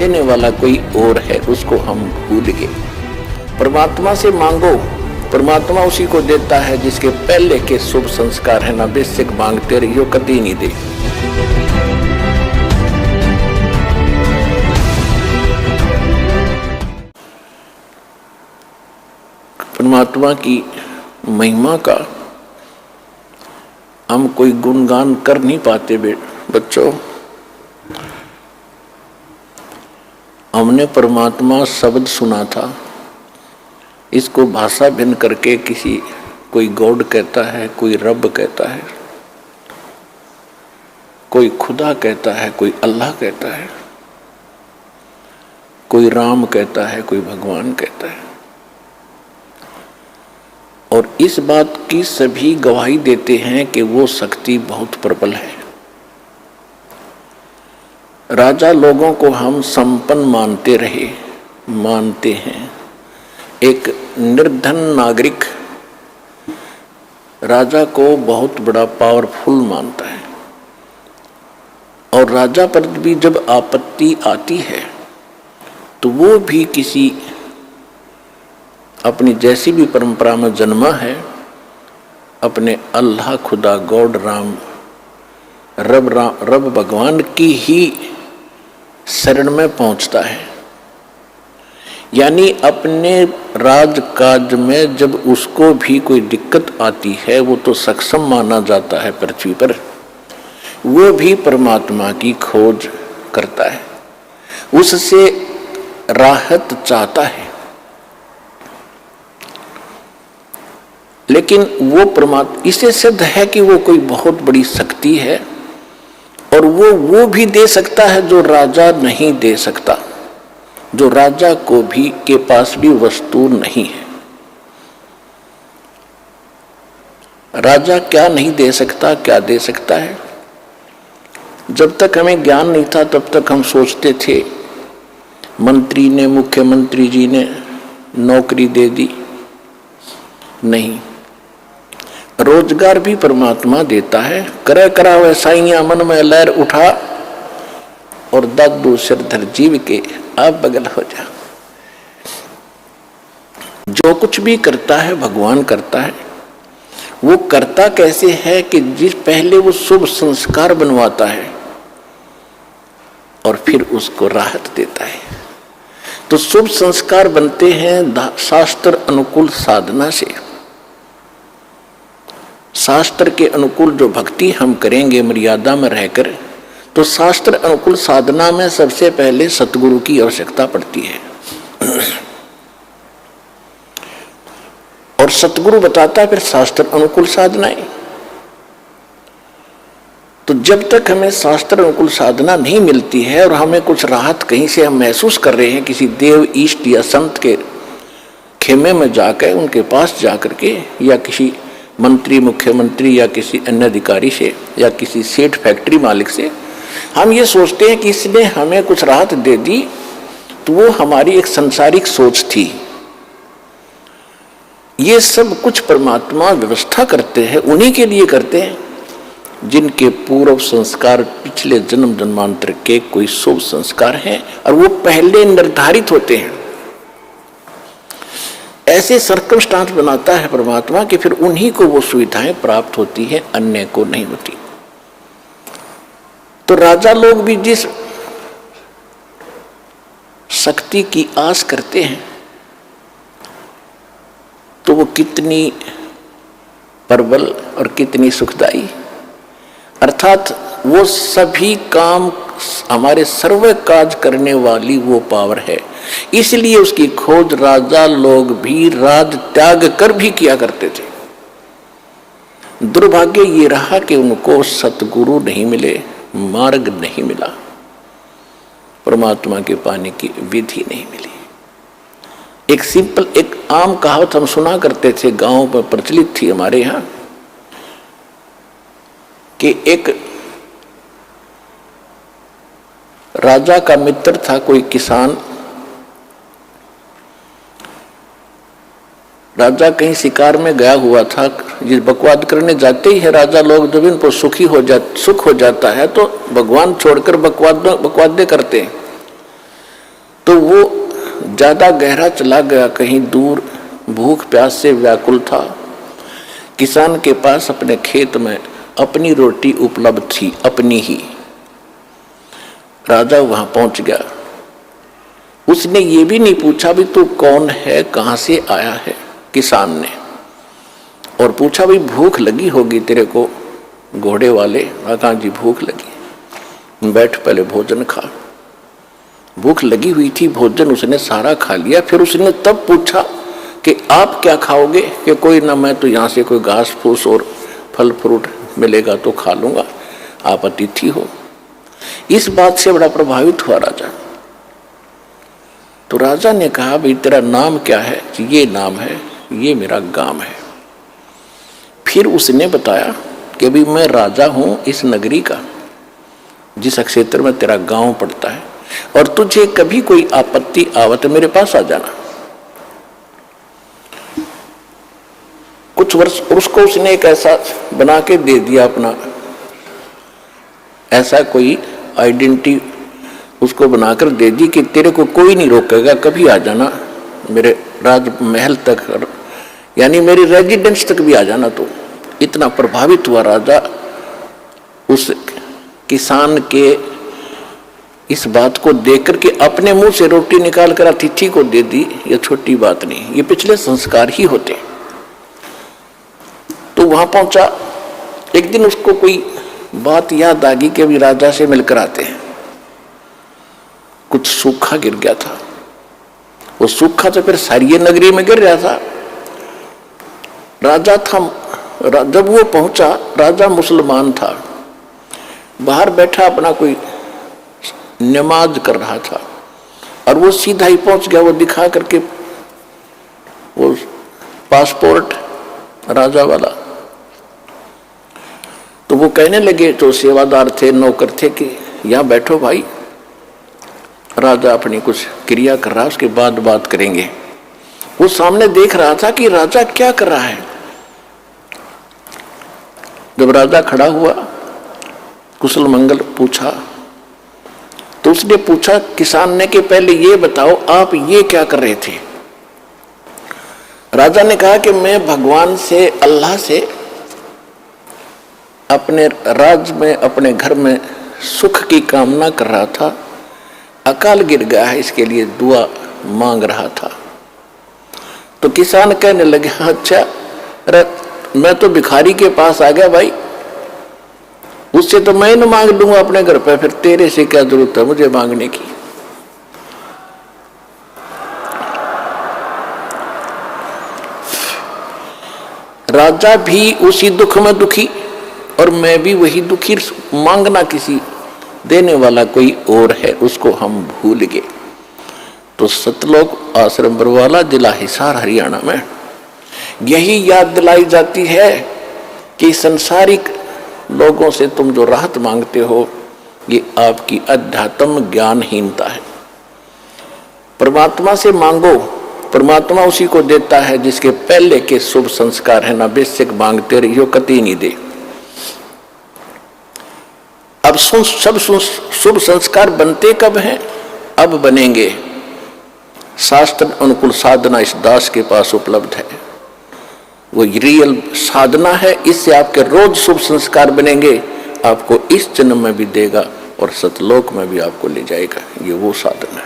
देने वाला कोई और है, उसको हम भूल गए। परमात्मा से मांगो, परमात्मा उसी को देता है जिसके पहले के शुभ संस्कार है ना। बेशक मांगते रहियो, कभी नहीं दे। परमात्मा की महिमा का हम कोई गुणगान कर नहीं पाते बच्चों। हमने परमात्मा शब्द सुना था, इसको भाषा भिन्न करके कोई गॉड कहता है, कोई रब कहता है, कोई खुदा कहता है, कोई अल्लाह कहता है, कोई राम कहता है, कोई भगवान कहता है। और इस बात की सभी गवाही देते हैं कि वो शक्ति बहुत प्रबल है। राजा लोगों को हम संपन्न मानते हैं। एक निर्धन नागरिक राजा को बहुत बड़ा पावरफुल मानता है, और राजा पर भी जब आपत्ति आती है तो वो भी किसी अपनी जैसी भी परंपरा में जन्मा है, अपने अल्लाह, खुदा, गॉड, राम, रब भगवान की ही शरण में पहुंचता है। यानी अपने राजकाज में जब उसको भी कोई दिक्कत आती है, वो तो सक्षम माना जाता है पृथ्वी पर, वो भी परमात्मा की खोज करता है, उससे राहत चाहता है। लेकिन वो परमात्मा, इससे सिद्ध है कि वो कोई बहुत बड़ी शक्ति है, और वो भी दे सकता है जो राजा नहीं दे सकता, जो राजा को भी के पास भी वस्तु नहीं है। राजा क्या नहीं दे सकता, क्या दे सकता है? जब तक हमें ज्ञान नहीं था तब तक हम सोचते थे मंत्री ने, मुख्यमंत्री जी ने नौकरी दे दी। नहीं, रोजगार भी परमात्मा देता है। करे करावे साइयां मन में लहर उठा, और दादू सिरधर जीव के आप बगल हो जा। जो कुछ भी करता है भगवान करता है। वो करता कैसे है कि जिस पहले वो शुभ संस्कार बनवाता है और फिर उसको राहत देता है। तो शुभ संस्कार बनते हैं शास्त्र अनुकूल साधना से। शास्त्र के अनुकूल जो भक्ति हम करेंगे मर्यादा में रहकर, तो शास्त्र अनुकूल साधना में सबसे पहले सतगुरु की आवश्यकता पड़ती है, और सतगुरु बताता है फिर शास्त्र अनुकूल साधनाएं। तो जब तक हमें शास्त्र अनुकूल साधना नहीं मिलती है और हमें कुछ राहत कहीं से हम महसूस कर रहे हैं, किसी देव, ईष्ट या संत के खेमे में जाकर, उनके पास जाकर के, या किसी मंत्री, मुख्यमंत्री या किसी अन्य अधिकारी से, या किसी सेठ फैक्ट्री मालिक से, हम ये सोचते हैं कि इसने हमें कुछ राहत दे दी, तो वो हमारी एक सांसारिक सोच थी। ये सब कुछ परमात्मा व्यवस्था करते हैं, उन्हीं के लिए करते हैं जिनके पूर्व संस्कार पिछले जन्म जन्मांतर के कोई शुभ संस्कार हैं, और वो पहले निर्धारित होते हैं। ऐसे सर्कमस्टांस बनाता है परमात्मा कि फिर उन्हीं को वो सुविधाएं प्राप्त होती हैं, अन्य को नहीं होती। तो राजा लोग भी जिस शक्ति की आस करते हैं, तो वो कितनी प्रबल और कितनी सुखदाई, अर्थात वो सभी काम, हमारे सर्व काज करने वाली वो पावर है। इसलिए उसकी खोज राजा लोग भी राज त्याग कर भी किया करते थे। दुर्भाग्य ये रहा कि उनको सतगुरु नहीं मिले, मार्ग नहीं मिला, परमात्मा के पाने की विधि नहीं मिली। एक सिंपल, एक आम कहावत हम सुना करते थे, गांव में प्रचलित थी हमारे यहां, कि एक राजा का मित्र था कोई किसान। राजा कहीं शिकार में गया हुआ था, जिस बकवाद करने जाते ही है राजा लोग, जब इनको सुख हो जाता है तो भगवान छोड़कर बकवादे करते हैं। तो वो ज्यादा गहरा चला गया, कहीं दूर भूख प्यास से व्याकुल था। किसान के पास अपने खेत में अपनी रोटी उपलब्ध थी, अपनी ही। राजा वहां पहुंच गया। उसने ये भी नहीं पूछा भी तू कौन है, कहां से आया है, किसान ने, और पूछा भी भूख लगी होगी तेरे को घोड़े वाले। कहा जी भूख लगी। बैठ पहले भोजन खा। भूख लगी हुई थी, भोजन उसने सारा खा लिया। फिर उसने तब पूछा कि आप क्या खाओगे, कि कोई ना, मैं तो यहाँ से कोई घास फूस और फल फ्रूट मिलेगा तो खा लूंगा, आप अतिथि हो। इस बात से बड़ा प्रभावित हुआ राजा। तो राजा ने कहा भाई तेरा नाम क्या है? ये नाम है, ये मेरा गांव है। फिर उसने बताया कि भाई मैं राजा हूं इस नगरी का, जिस क्षेत्र में तेरा गांव पड़ता है, और तुझे कभी कोई आपत्ति आवत मेरे पास आ जाना। कुछ वर्ष उसको उसने एक ऐसा बना के दे दिया, अपना ऐसा कोई आइडेंटिटी उसको बनाकर दे दी कि तेरे को कोई नहीं रोकेगा, कभी आ जाना मेरे राजमहल तक, यानी मेरी रेजिडेंस तक भी आ जाना। तो इतना प्रभावित हुआ राजा उस किसान के इस बात को देखकर के अपने मुंह से रोटी निकाल कर अतिथि को दे दी। ये छोटी बात नहीं, ये पिछले संस्कार ही होते। तो वहां पहुंचा। एक दिन उसको कोई बात याद आ गई कि अभी राजा से मिलकर आते हैं। कुछ सूखा गिर गया था, वो सूखा तो फिर सारी नगरी में गिर रहा था। राजा था, जब वो पहुंचा, राजा मुसलमान था, बाहर बैठा अपना कोई नमाज कर रहा था, और वो सीधा ही पहुंच गया। वो दिखा करके वो पासपोर्ट राजा वाला, तो वो कहने लगे, तो सेवादार थे, नौकर थे, कि यहां बैठो भाई, राजा अपनी कुछ क्रिया कर रहा है, उसके बाद बात करेंगे। वो सामने देख रहा था कि राजा क्या कर रहा है। जब राजा खड़ा हुआ, कुशल मंगल पूछा, तो उसने पूछा किसान ने कि पहले ये बताओ आप ये क्या कर रहे थे। राजा ने कहा कि मैं भगवान से, अल्लाह से अपने राज्य में, अपने घर में सुख की कामना कर रहा था। अकाल गिर गया है, इसके लिए दुआ मांग रहा था। तो किसान कहने लगे, अच्छा, अरे मैं तो भिखारी के पास आ गया भाई, उससे तो मैं न मांग लूंगा अपने घर पे, फिर तेरे से क्या जरूरत है मुझे मांगने की। राजा भी उसी दुख में दुखी, और मैं भी वही दुखी। मांगना किसी देने वाला कोई और है, उसको हम भूल गए। तो सतलोक आश्रम बरवाला, जिला हिसार, हरियाणा में यही याद दिलाई जाती है कि संसारिक लोगों से तुम जो राहत मांगते हो, ये आपकी अध्यात्म ज्ञानहीनता है। परमात्मा से मांगो, परमात्मा उसी को देता है जिसके पहले के शुभ संस्कार है ना। बेशक मांगते रहियो, कतई नहीं दे। अब सब शुभ संस्कार बनते कब हैं? अब बनेंगे। शास्त्र अनुकूल साधना इस दास के पास उपलब्ध है, वो रियल साधना है। इससे आपके रोज शुभ संस्कार बनेंगे, आपको इस जन्म में भी देगा और सतलोक में भी आपको ले जाएगा। ये वो साधना है।